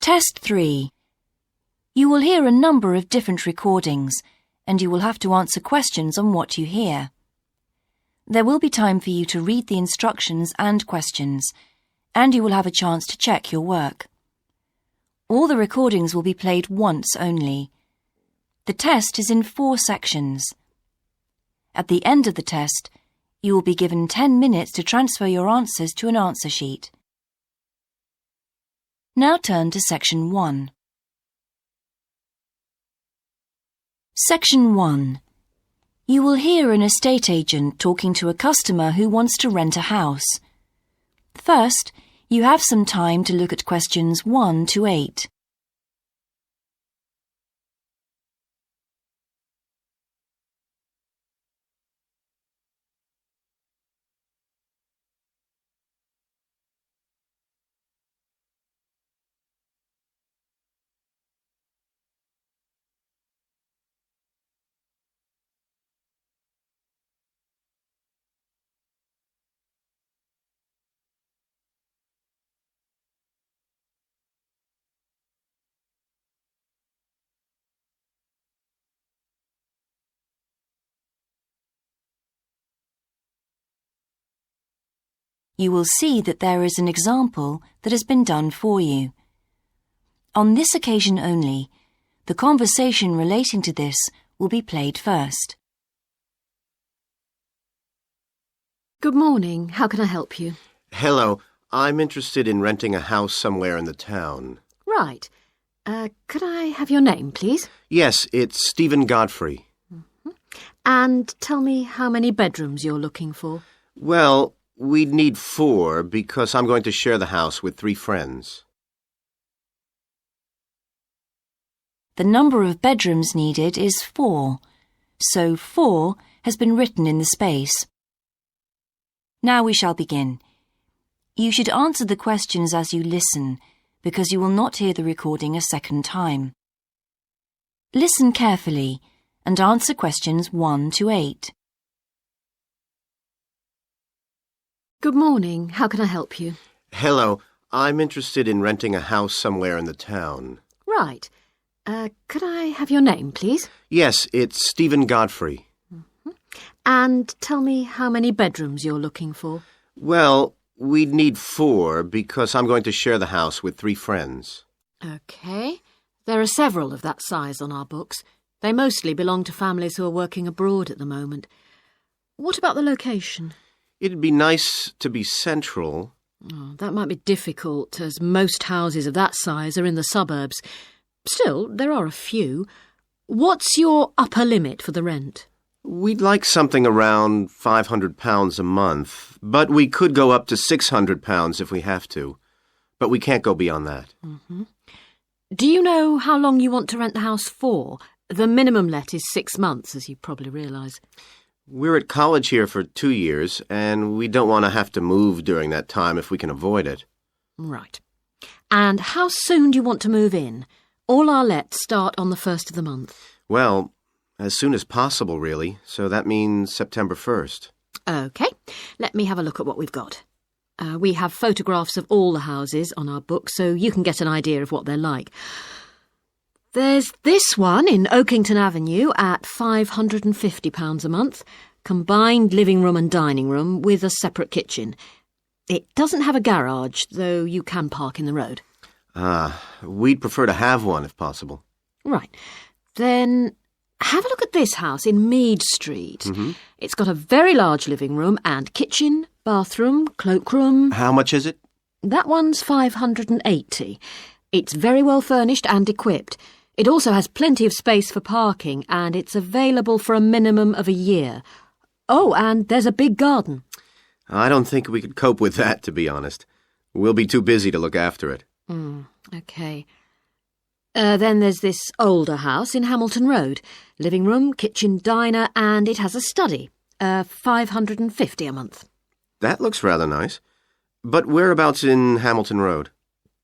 Test 3. You will hear a number of different recordings, and you will have to answer questions on what you hear. There will be time for you to read the instructions and questions, and you will have a chance to check your work. All the recordings will be played once only. The test is in 4 sections. At the end of the test, you will be given 10 minutes to transfer your answers to an answer sheet. Now turn to Section 1. Section 1. You will hear an estate agent talking to a customer who wants to rent a house. First, you have some time to look at questions 1 to 8. You will see that there is an example that has been done for you. On this occasion only, the conversation relating to this will be played first. Good morning. How can I help you? Hello. I'm interested in renting a house somewhere in the town. Right. Could I have your name, please? Yes, it's Stephen Godfrey. And tell me how many bedrooms you're looking for. Well, we'd need 4 because I'm going to share the house with 3 friends. The number of bedrooms needed is 4, so 4 has been written in the space. Now we shall begin. You should answer the questions as you listen, because you will not hear the recording a second time. Listen carefully and answer questions 1 to 8. Good morning. How can I help you? Hello. I'm interested in renting a house somewhere in the town. Right. Could I have your name, please? Yes, it's Stephen Godfrey. And tell me how many bedrooms you're looking for. Well, we'd need 4 because I'm going to share the house with 3 friends. OK. There are several of that size on our books. They mostly belong to families who are working abroad at the moment. What about the location? It'd be nice to be central. Oh, that might be difficult, as most houses of that size are in the suburbs. Still, there are a few. What's your upper limit for the rent? We'd like something around £500 a month, but we could go up to £600 if we have to. But we can't go beyond that. Do you know how long you want to rent the house for? The minimum let is 6 months, as you probably realise. We're at college here for 2 years, and we don't want to have to move during that time if we can avoid it. Right. And how soon do you want to move in? All our lets start on the 1st of the month. Well, as soon as possible, really, so that means September 1st. OK. Let me have a look at what we've got. We have photographs of all the houses on our book, so you can get an idea of what they're like. There's this one in Oakington Avenue at £550 a month, combined living room and dining room with a separate kitchen. It doesn't have a garage, though you can park in the road. We'd prefer to have one if possible. Right. Then have a look at this house in Mead Street. It's got a very large living room and kitchen, bathroom, cloakroom. How much is it? That one's £580. It's very well furnished and equipped. It also has plenty of space for parking, and it's available for a minimum of a year. Oh, and there's a big garden. I don't think we could cope with that, to be honest. We'll be too busy to look after it. OK. Then there's this older house in Hamilton Road. Living room, kitchen, diner, and it has a study. £550 a month. That looks rather nice. But whereabouts in Hamilton Road?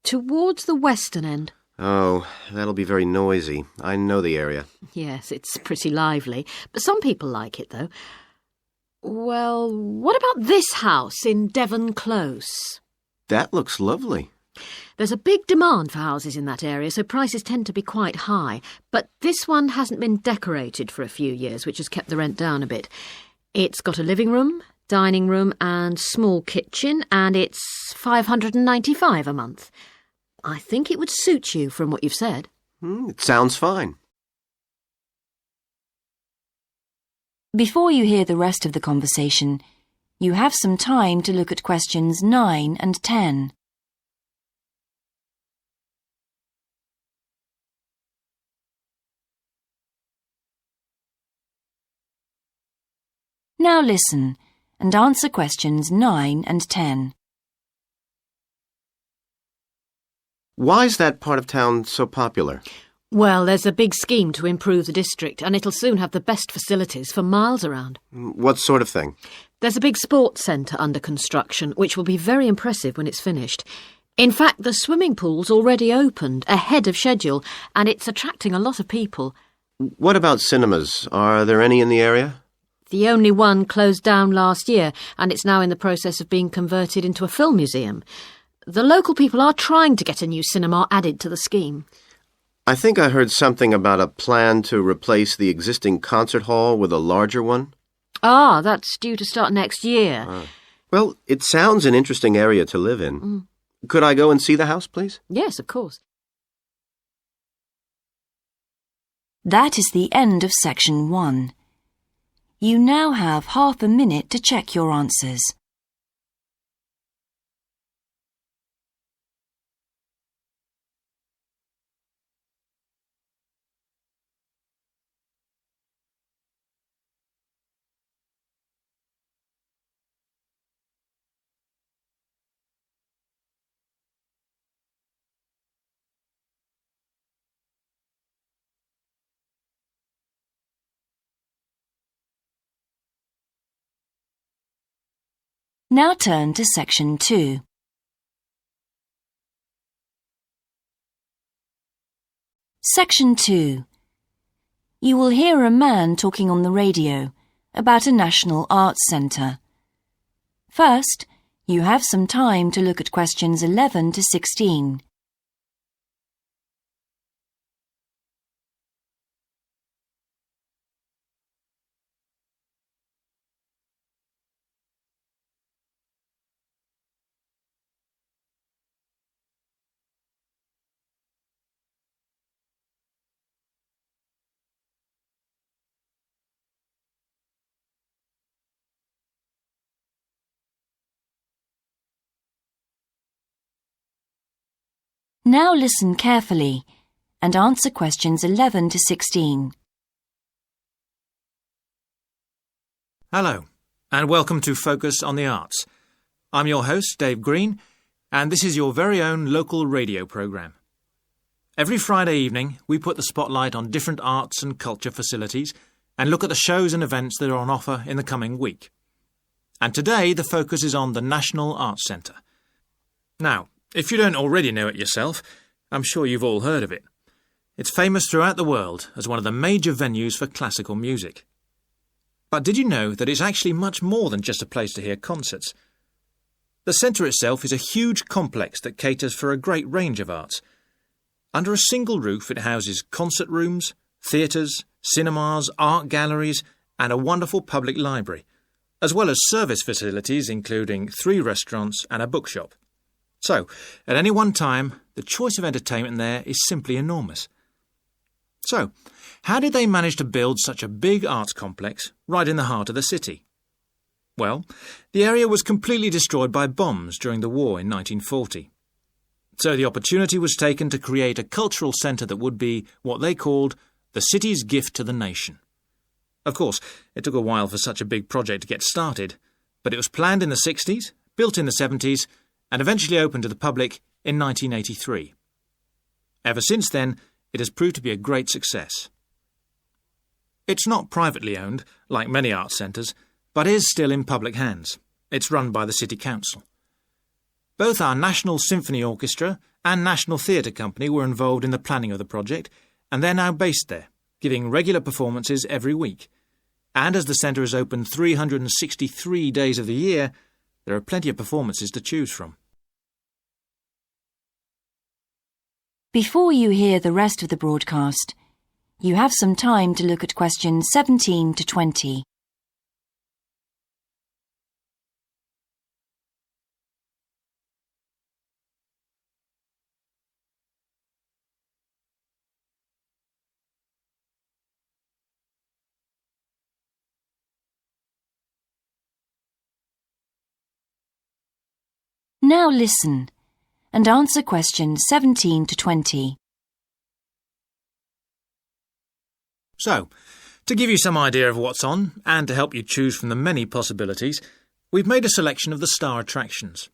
Towards the western end. Oh, that'll be very noisy. I know the area. Yes, it's pretty lively. But some people like it, though. Well, what about this house in Devon Close? That looks lovely. There's a big demand for houses in that area, so prices tend to be quite high. But this one hasn't been decorated for a few years, which has kept the rent down a bit. It's got a living room, dining room and small kitchen, and it's $595 a month. I think it would suit you from what you've said. It sounds fine. Before you hear the rest of the conversation, you have some time to look at questions 9 and 10. Now listen and answer questions 9 and 10. Why is that part of town so popular? Well, there's a big scheme to improve the district, and it'll soon have the best facilities for miles around. What sort of thing? There's a big sports centre under construction, which will be very impressive when it's finished. In fact, the swimming pool's already opened, ahead of schedule, and it's attracting a lot of people. What about cinemas? Are there any in the area? The only one closed down last year, and it's now in the process of being converted into a film museum. The local people are trying to get a new cinema added to the scheme. I think I heard something about a plan to replace the existing concert hall with a larger one. Ah, that's due to start next year. Well, it sounds an interesting area to live in. Could I go and see the house, please? Yes, of course. That is the end of section 1. You now have half a minute to check your answers. Now turn to section 2. Section 2. You will hear a man talking on the radio about a national arts centre. First, you have some time to look at questions 11 to 16. Now listen carefully and answer questions 11 to 16. Hello, and welcome to Focus on the Arts. I'm your host, Dave Green, and this is your very own local radio programme. Every Friday evening, we put the spotlight on different arts and culture facilities and look at the shows and events that are on offer in the coming week. And today, the focus is on the National Arts Centre. Now, if you don't already know it yourself, I'm sure you've all heard of it. It's famous throughout the world as one of the major venues for classical music. But did you know that it's actually much more than just a place to hear concerts? The centre itself is a huge complex that caters for a great range of arts. Under a single roof it houses concert rooms, theatres, cinemas, art galleries and a wonderful public library, as well as service facilities including 3 restaurants and a bookshop. So, at any one time, the choice of entertainment there is simply enormous. So, how did they manage to build such a big arts complex right in the heart of the city? Well, the area was completely destroyed by bombs during the war in 1940. So the opportunity was taken to create a cultural centre that would be what they called the city's gift to the nation. Of course, it took a while for such a big project to get started, but it was planned in the 60s, built in the 70s, and eventually opened to the public in 1983. Ever since then, it has proved to be a great success. It's not privately owned, like many arts centres, but is still in public hands. It's run by the City Council. Both our National Symphony Orchestra and National Theatre Company were involved in the planning of the project, and they're now based there, giving regular performances every week. And as the centre is open 363 days of the year, there are plenty of performances to choose from. Before you hear the rest of the broadcast, you have some time to look at questions 17 to 20. Now listen and answer questions 17 to 20. So, to give you some idea of what's on, and to help you choose from the many possibilities, we've made a selection of the star attractions.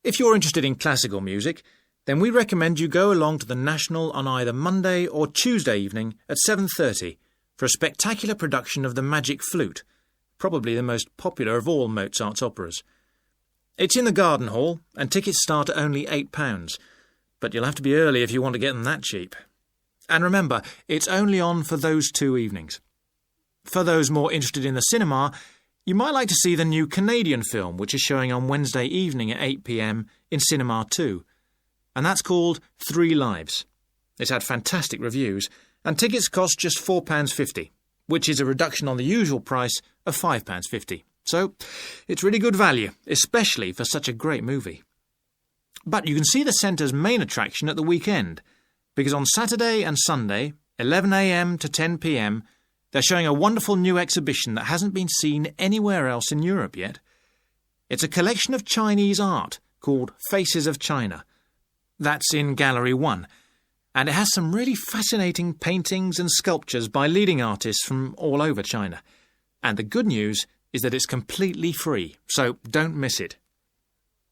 If you're interested in classical music, then we recommend you go along to the National on either Monday or Tuesday evening at 7:30 for a spectacular production of the Magic Flute, probably the most popular of all Mozart's operas. It's in the Garden Hall, and tickets start at only £8, but you'll have to be early if you want to get them that cheap. And remember, it's only on for those 2 evenings. For those more interested in the cinema, you might like to see the new Canadian film, which is showing on Wednesday evening at 8 p.m. in Cinema 2, and that's called 3 Lives. It's had fantastic reviews, and tickets cost just £4.50, which is a reduction on the usual price of £5.50. So, it's really good value, especially for such a great movie. But you can see the centre's main attraction at the weekend, because on Saturday and Sunday, 11 a.m. to 10 p.m, they're showing a wonderful new exhibition that hasn't been seen anywhere else in Europe yet. It's a collection of Chinese art called Faces of China. That's in Gallery 1, and it has some really fascinating paintings and sculptures by leading artists from all over China. And the good news is that it's completely free, so don't miss it.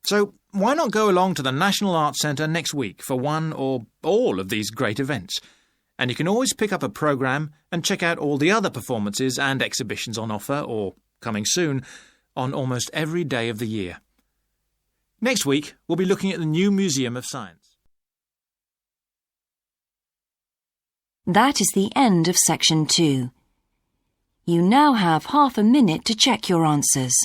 So why not go along to the National Arts Centre next week for one or all of these great events? And you can always pick up a programme and check out all the other performances and exhibitions on offer, or coming soon, on almost every day of the year. Next week, we'll be looking at the new Museum of Science. That is the end of Section 2. You now have half a minute to check your answers.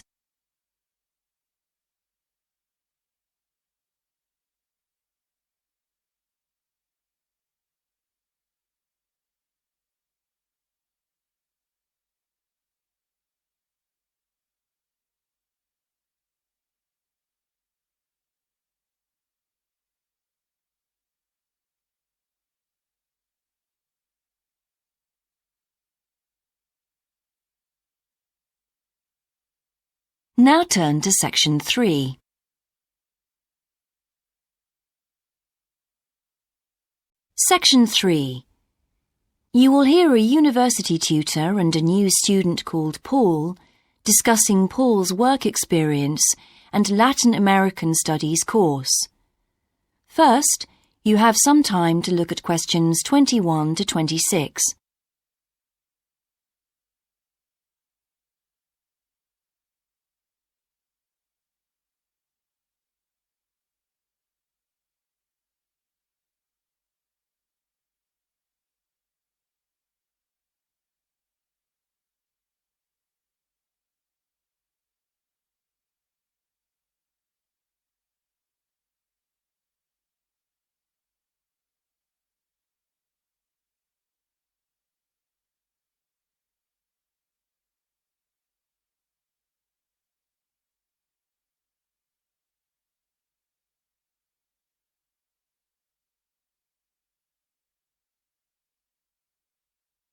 Now turn to Section 3. Section 3. You will hear a university tutor and a new student called Paul discussing Paul's work experience and Latin American Studies course. First, you have some time to look at questions 21 to 26.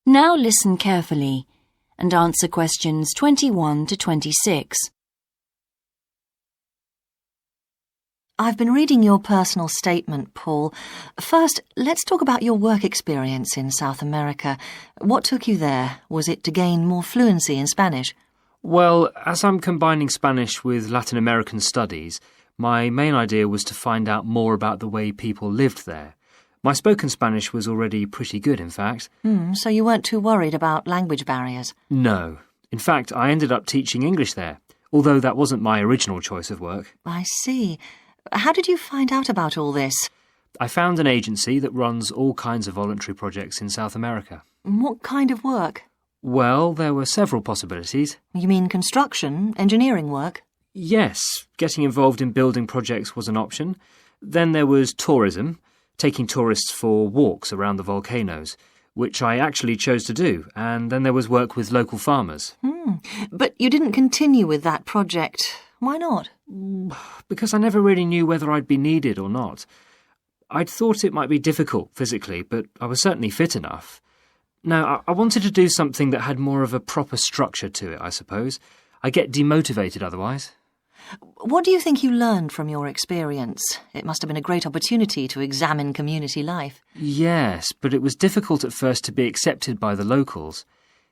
Now listen carefully and answer questions 21 to 26. I've been reading your personal statement, Paul. First, let's talk about your work experience in South America. What took you there? Was it to gain more fluency in Spanish? Well, as I'm combining Spanish with Latin American studies, my main idea was to find out more about the way people lived there. My spoken Spanish was already pretty good, in fact. So you weren't too worried about language barriers? No. In fact, I ended up teaching English there, although that wasn't my original choice of work. I see. How did you find out about all this? I found an agency that runs all kinds of voluntary projects in South America. What kind of work? Well, there were several possibilities. You mean construction, engineering work? Yes, getting involved in building projects was an option. Then there was tourism. taking tourists for walks around the volcanoes, which I actually chose to do, and then there was work with local farmers. But you didn't continue with that project. Why not? Because I never really knew whether I'd be needed or not. I'd thought it might be difficult physically, but I was certainly fit enough. No, I wanted to do something that had more of a proper structure to it, I suppose. I get demotivated otherwise. What do you think you learned from your experience? It must have been a great opportunity to examine community life. Yes, but it was difficult at first to be accepted by the locals.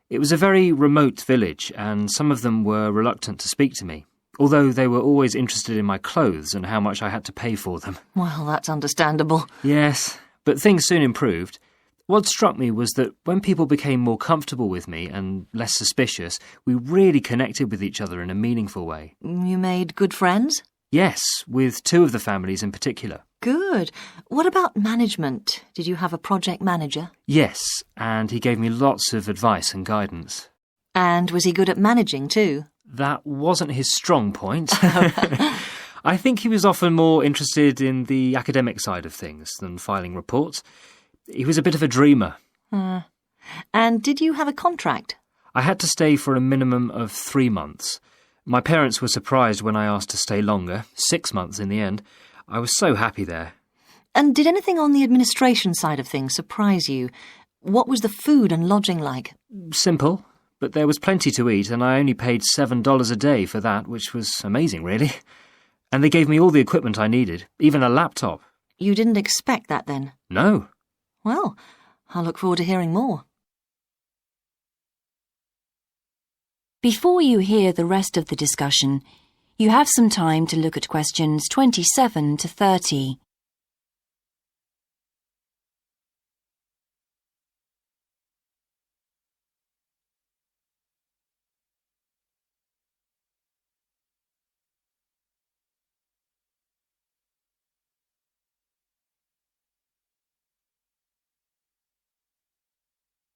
It was a very remote village, and some of them were reluctant to speak to me, although they were always interested in my clothes and how much I had to pay for them. Well, that's understandable. Yes, but things soon improved. What struck me was that when people became more comfortable with me and less suspicious, we really connected with each other in a meaningful way. You made good friends? Yes, with two of the families in particular. Good. What about management? Did you have a project manager? Yes, and he gave me lots of advice and guidance. And was he good at managing too? That wasn't his strong point. I think he was often more interested in the academic side of things than filing reports. He was a bit of a dreamer. And did you have a contract? I had to stay for a minimum of 3 months. My parents were surprised when I asked to stay longer, 6 months in the end. I was so happy there. And did anything on the administration side of things surprise you? What was the food and lodging like? Simple, but there was plenty to eat, and I only paid $7 a day for that, which was amazing, really. And they gave me all the equipment I needed, even a laptop. You didn't expect that then? No. Well, I'll look forward to hearing more. Before you hear the rest of the discussion, you have some time to look at questions 27 to 30.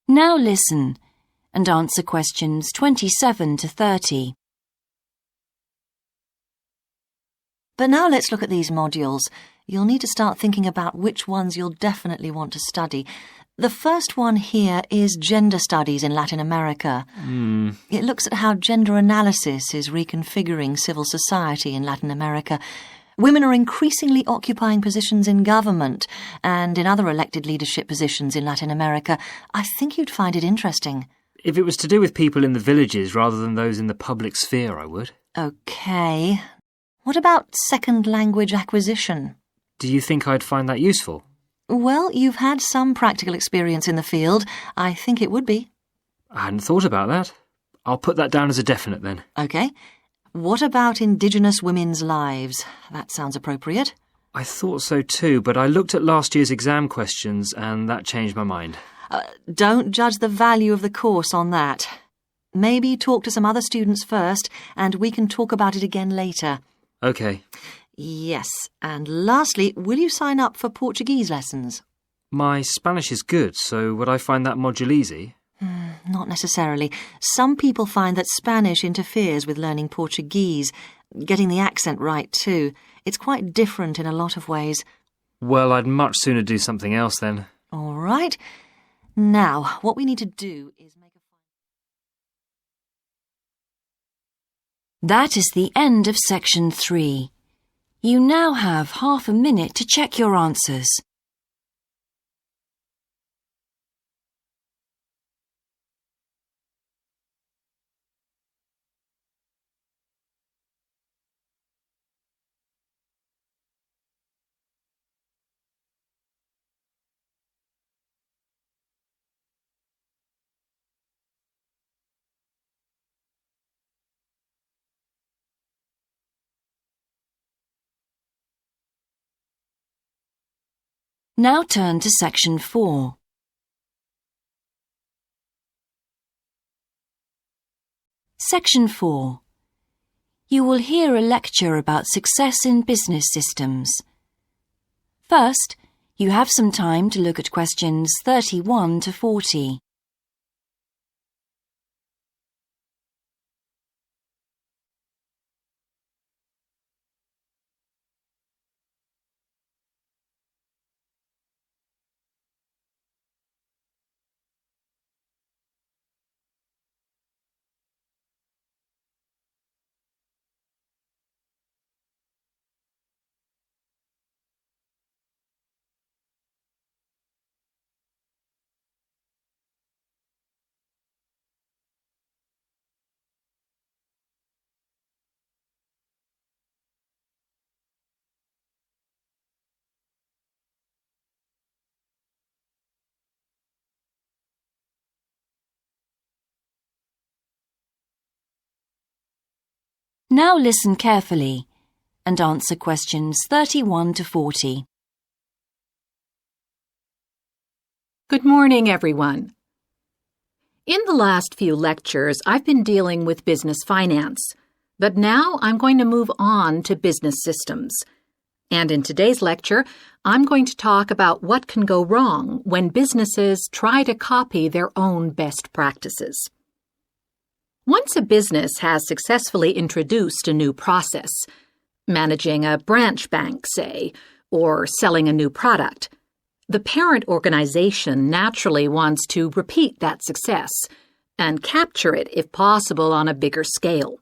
Now listen and answer questions 27 to 30. But now let's look at these modules. You'll need to start thinking about which ones you'll definitely want to study. The first one here is Gender Studies in Latin America. It looks at how gender analysis is reconfiguring civil society in Latin America. Women are increasingly occupying positions in government and in other elected leadership positions in Latin America. I think you'd find it interesting. If it was to do with people in the villages rather than those in the public sphere, I would. OK. What about second language acquisition? Do you think I'd find that useful? Well, you've had some practical experience in the field. I think it would be. I hadn't thought about that. I'll put that down as a definite then. OK. What about Indigenous women's lives? That sounds appropriate. I thought so too, but I looked at last year's exam questions and that changed my mind. Don't judge the value of the course on that. Maybe talk to some other students first, and we can talk about it again later. OK. Yes, and lastly, will you sign up for Portuguese lessons? My Spanish is good, so would I find that module easy? Not necessarily. Some people find that Spanish interferes with learning Portuguese, getting the accent right too. It's quite different in a lot of ways. Well, I'd much sooner do something else then. All right. Now, what we need to do is make a... That is the end of section 3. You now have half a minute to check your answers. Now turn to section 4. Section 4. You will hear a lecture about success in business systems. First, you have some time to look at questions 31 to 40. Now listen carefully and answer questions 31 to 40. Good morning, everyone. In the last few lectures, I've been dealing with business finance, but now I'm going to move on to business systems. And in today's lecture, I'm going to talk about what can go wrong when businesses try to copy their own best practices. Once a business has successfully introduced a new process, managing a branch bank, say, or selling a new product, the parent organization naturally wants to repeat that success and capture it, if possible, on a bigger scale.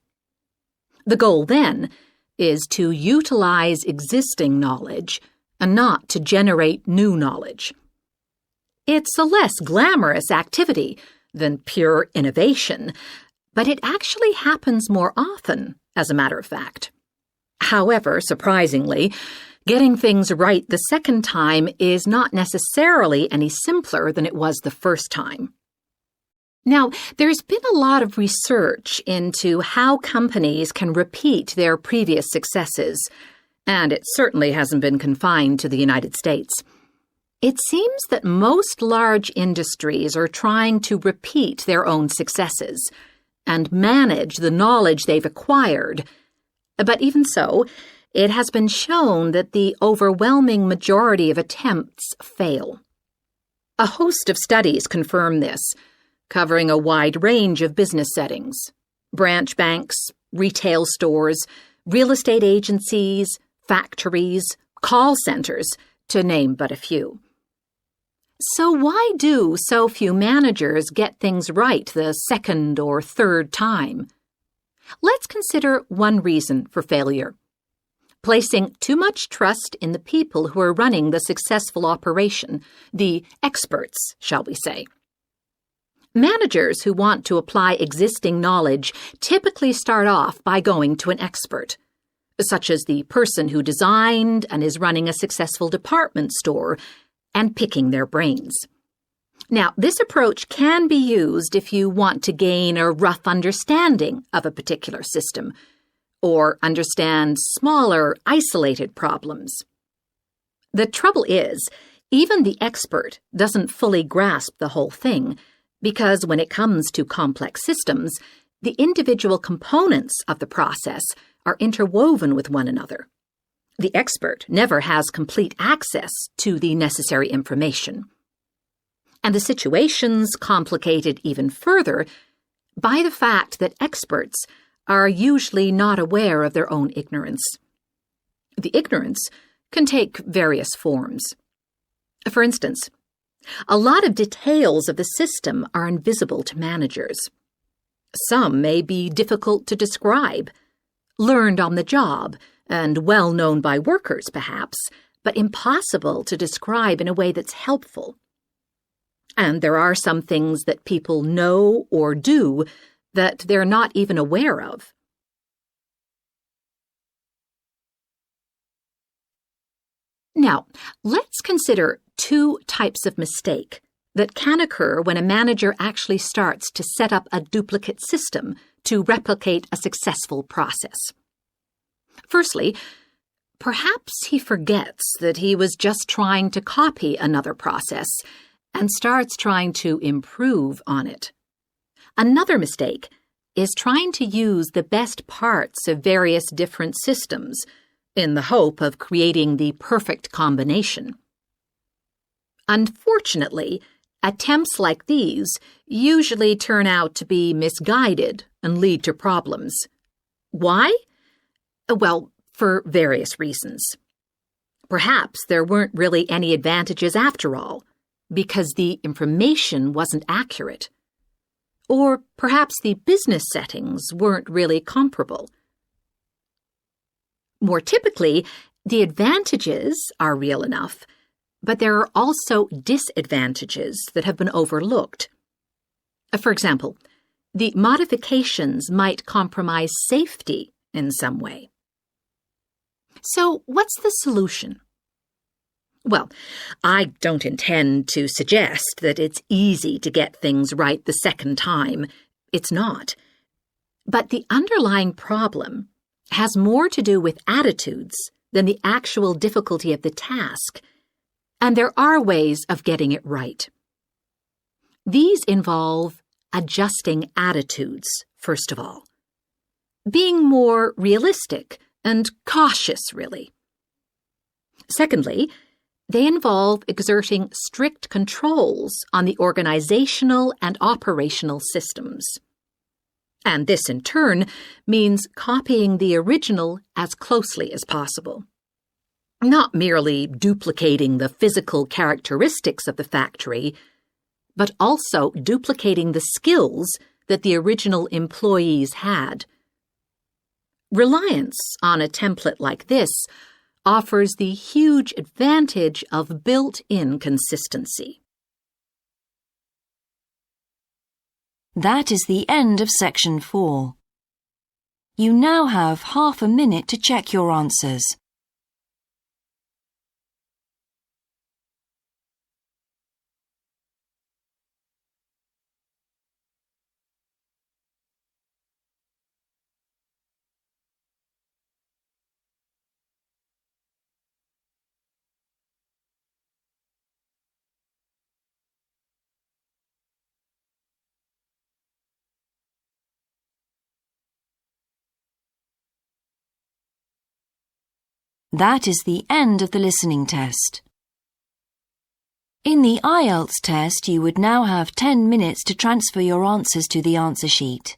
The goal, then, is to utilize existing knowledge and not to generate new knowledge. It's a less glamorous activity than pure innovation, but it actually happens more often, as a matter of fact. However, surprisingly, getting things right the second time is not necessarily any simpler than it was the first time. Now, there's been a lot of research into how companies can repeat their previous successes, and it certainly hasn't been confined to the United States. It seems that most large industries are trying to repeat their own successes and manage the knowledge they've acquired. But even so, it has been shown that the overwhelming majority of attempts fail. A host of studies confirm this, covering a wide range of business settings: branch banks, retail stores, real estate agencies, factories, call centers, to name but a few. So why do so few managers get things right the second or third time? Let's consider one reason for failure: placing too much trust in the people who are running the successful operation, the experts, shall we say. Managers who want to apply existing knowledge typically start off by going to an expert, such as the person who designed and is running a successful department store, and picking their brains. Now, this approach can be used if you want to gain a rough understanding of a particular system, or understand smaller, isolated problems. The trouble is, even the expert doesn't fully grasp the whole thing, because when it comes to complex systems, the individual components of the process are interwoven with one another. The expert never has complete access to the necessary information. And the situation's complicated even further by the fact that experts are usually not aware of their own ignorance. The ignorance can take various forms. For instance, a lot of details of the system are invisible to managers. Some may be difficult to describe, learned on the job, and well known by workers, perhaps, but impossible to describe in a way that's helpful. And there are some things that people know or do that they're not even aware of. Now, let's consider two types of mistake that can occur when a manager actually starts to set up a duplicate system to replicate a successful process. Firstly, perhaps he forgets that he was just trying to copy another process and starts trying to improve on it. Another mistake is trying to use the best parts of various different systems in the hope of creating the perfect combination. Unfortunately, attempts like these usually turn out to be misguided and lead to problems. Why? Well, for various reasons. Perhaps there weren't really any advantages after all, because the information wasn't accurate. Or perhaps the business settings weren't really comparable. More typically, the advantages are real enough, but there are also disadvantages that have been overlooked. For example, the modifications might compromise safety in some way. So, what's the solution? Well, I don't intend to suggest that it's easy to get things right the second time. It's not. But the underlying problem has more to do with attitudes than the actual difficulty of the task, and there are ways of getting it right. These involve adjusting attitudes, first of all. Being more realistic and cautious, really. Secondly, they involve exerting strict controls on the organizational and operational systems. And this, in turn, means copying the original as closely as possible. Not merely duplicating the physical characteristics of the factory, but also duplicating the skills that the original employees had. Reliance on a template like this offers the huge advantage of built-in consistency. That is the end of section 4. You now have half a minute to check your answers. That is the end of the listening test. In the IELTS test, you would now have 10 minutes to transfer your answers to the answer sheet.